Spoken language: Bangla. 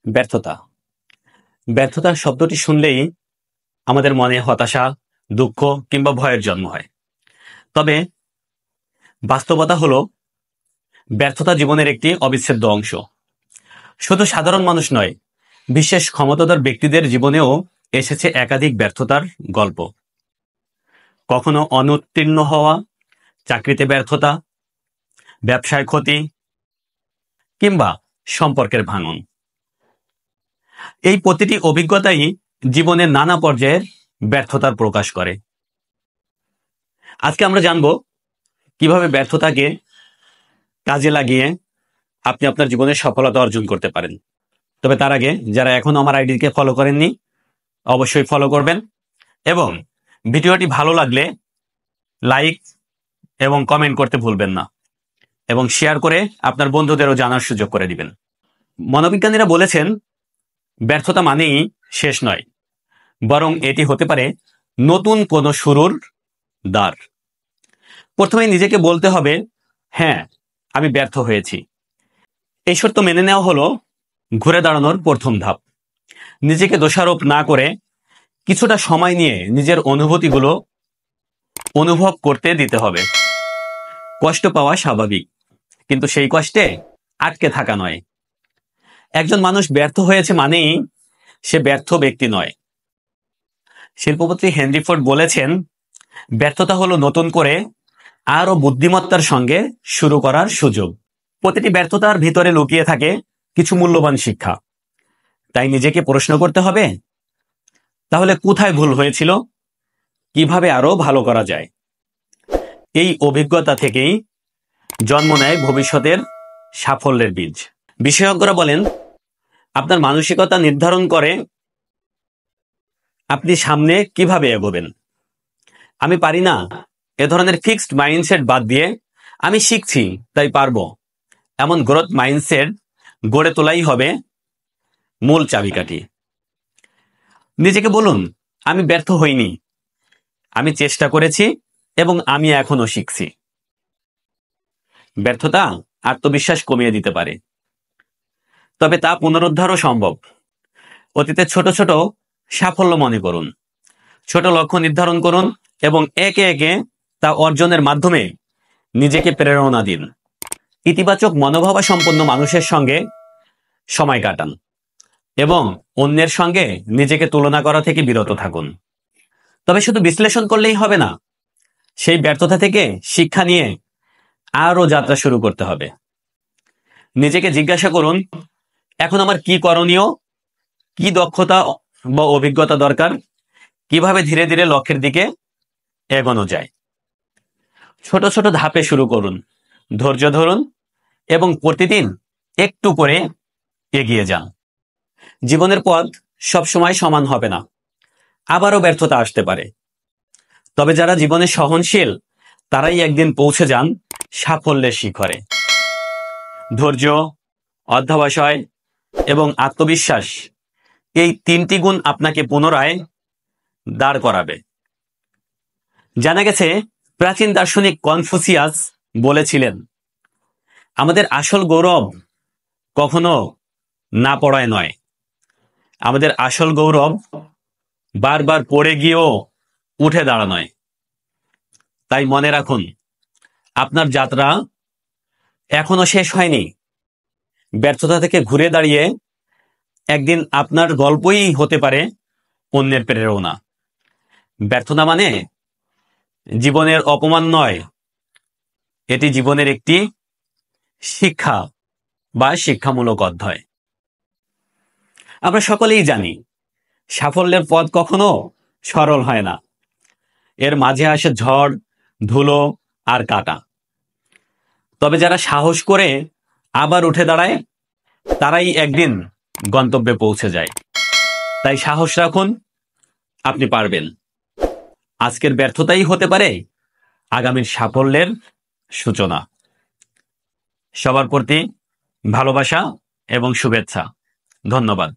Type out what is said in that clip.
ব্যর্থতা ব্যর্থতা শব্দটি শুনলেই আমাদের মনে হতাশা, দুঃখ কিংবা ভয়ের জন্ম হয়। তবে বাস্তবতা হলো ব্যর্থতা জীবনের একটি অবিচ্ছেদ্য অংশ। শুধু সাধারণ মানুষ নয়, বিশেষ ক্ষমতাধর ব্যক্তিদের জীবনেও এসেছে একাধিক ব্যর্থতার গল্প। কখনো অনুত্তীর্ণ হওয়া, চাকরিতে ব্যর্থতা, ব্যবসায় ক্ষতি কিংবা সম্পর্কের ভাঙন। এই প্রতিটি অভিজ্ঞতাই জীবনের নানা পর্যায়ের ব্যর্থতার প্রকাশ করে। আজকে আমরা জানব কিভাবে ব্যর্থতাকে কাজে লাগিয়ে আপনি আপনার জীবনে সফলতা অর্জন করতে পারেন। তবে তার আগে যারা এখনো আমার আইডিকে ফলো করেননি, অবশ্যই ফলো করবেন এবং ভিডিওটি ভালো লাগলে লাইক এবং কমেন্ট করতে ভুলবেন না, এবং শেয়ার করে আপনার বন্ধুদেরও জানার সুযোগ করে দিবেন। মনোবিজ্ঞানীরা বলেছেন, ব্যর্থতা মানেই শেষ নয়, বরং এটি হতে পারে নতুন কোনো শুরুর দ্বার। প্রথমে নিজেকে বলতে হবে, হ্যাঁ, আমি ব্যর্থ হয়েছি। এই সত্য মেনে নেওয়া হলো ঘুরে দাঁড়ানোর প্রথম ধাপ। নিজেকে দোষারোপ না করে কিছুটা সময় নিয়ে নিজের অনুভূতিগুলো অনুভব করতে দিতে হবে। কষ্ট পাওয়া স্বাভাবিক, কিন্তু সেই কষ্টে আটকে থাকা নয়। একজন মানুষ ব্যর্থ হয়েছে মানেই সে ব্যর্থ ব্যক্তি নয়। শিল্পপতি হেনরি ফোর্ড বলেছেন, ব্যর্থতা হলো নতুন করে আরো বুদ্ধিমত্তার সঙ্গে শুরু করার সুযোগ। প্রতিটি ব্যর্থতার ভিতরে লুকিয়ে থাকে কিছু মূল্যবান শিক্ষা। তাই নিজেকে প্রশ্ন করতে হবে, তাহলে কোথায় ভুল হয়েছিল, কিভাবে আরো ভালো করা যায়। এই অভিজ্ঞতা থেকেই জন্ম নেয় ভবিষ্যতের সাফল্যের বীজ। বিশেষজ্ঞরা বলেন, আপনার মানসিকতা নির্ধারণ করে আপনি সামনে কিভাবে এগোবেন। আমি পারি না এ ধরনের ফিক্সড মাইন্ডসেট বাদ দিয়ে আমি শিখছি তাই পারবো, এমন গ্রোথ মাইন্ডসেট গড়ে তোলাই হবে মূল চাবিকাঠি। নিজেকে বলুন, আমি ব্যর্থ হইনি, আমি চেষ্টা করেছি এবং আমি এখনো শিখছি। ব্যর্থতা আত্মবিশ্বাস কমিয়ে দিতে পারে, তবে তা পুনরুদ্ধারও সম্ভব। অতীতে ছোট ছোট সাফল্য মনে করুন, ছোট লক্ষ্য নির্ধারণ করুন এবং একে একে তা অর্জনের মাধ্যমে নিজেকে প্রেরণা দিন। ইতিবাচক মনোভাব সম্পন্ন মানুষের সঙ্গে সময় কাটান এবং অন্যের সঙ্গে নিজেকে তুলনা করা থেকে বিরত থাকুন। তবে শুধু বিশ্লেষণ করলেই হবে না, সেই ব্যর্থতা থেকে শিক্ষা নিয়ে আরো যাত্রা শুরু করতে হবে। নিজেকে জিজ্ঞাসা করুন, এখন আমার কি করণীয়, কি দক্ষতা বা অভিজ্ঞতা দরকার, কিভাবে ধীরে ধীরে লক্ষ্যের দিকে এগোনো যায়। ছোট ছোট ধাপে শুরু করুন, ধৈর্য ধরুন এবং প্রতিদিন একটু করে এগিয়ে যান। জীবনের পথ সবসময় সমান হবে না, আবারও ব্যর্থতা আসতে পারে। তবে যারা জীবনে সহনশীল তারাই একদিন পৌঁছে যান সাফল্যের শিখরে। ধৈর্য, অধ্যবসায় এবং আত্মবিশ্বাস, এই তিনটি গুণ আপনাকে পুনরায় দাঁড় করাবে। জানা গেছে, প্রাচীন দার্শনিক কনফুসিয়াস বলেছিলেন, আমাদের আসল গৌরব কখনো না পড়ায় নয়, আমাদের আসল গৌরব বারবার পড়ে গিয়েও উঠে দাঁড়ানোয়। তাই মনে রাখুন, আপনার যাত্রা এখনো শেষ হয়নি। ব্যর্থতা থেকে ঘুরে দাঁড়িয়ে একদিন আপনার গল্পই হতে পারে অন্যের প্রেরণা। ব্যর্থতা মানে জীবনের অপমান নয়, এটি জীবনের একটি শিক্ষা বা শিক্ষামূলক অধ্যায়। আমরা সকলেই জানি, সাফল্যের পথ কখনো সরল হয় না। এর মাঝে আসে ঝড়, ধুলো আর কাঁটা। তবে যারা সাহস করে আবার উঠে দাঁড়ায়, তারাই একদিন গন্তব্যে পৌঁছে যায়। তাই সাহস রাখুন, আপনি পারবেন। আজকের ব্যর্থতাই হতে পারে আগামীর সাফল্যের সূচনা। সবার প্রতি ভালোবাসা এবং শুভেচ্ছা। ধন্যবাদ।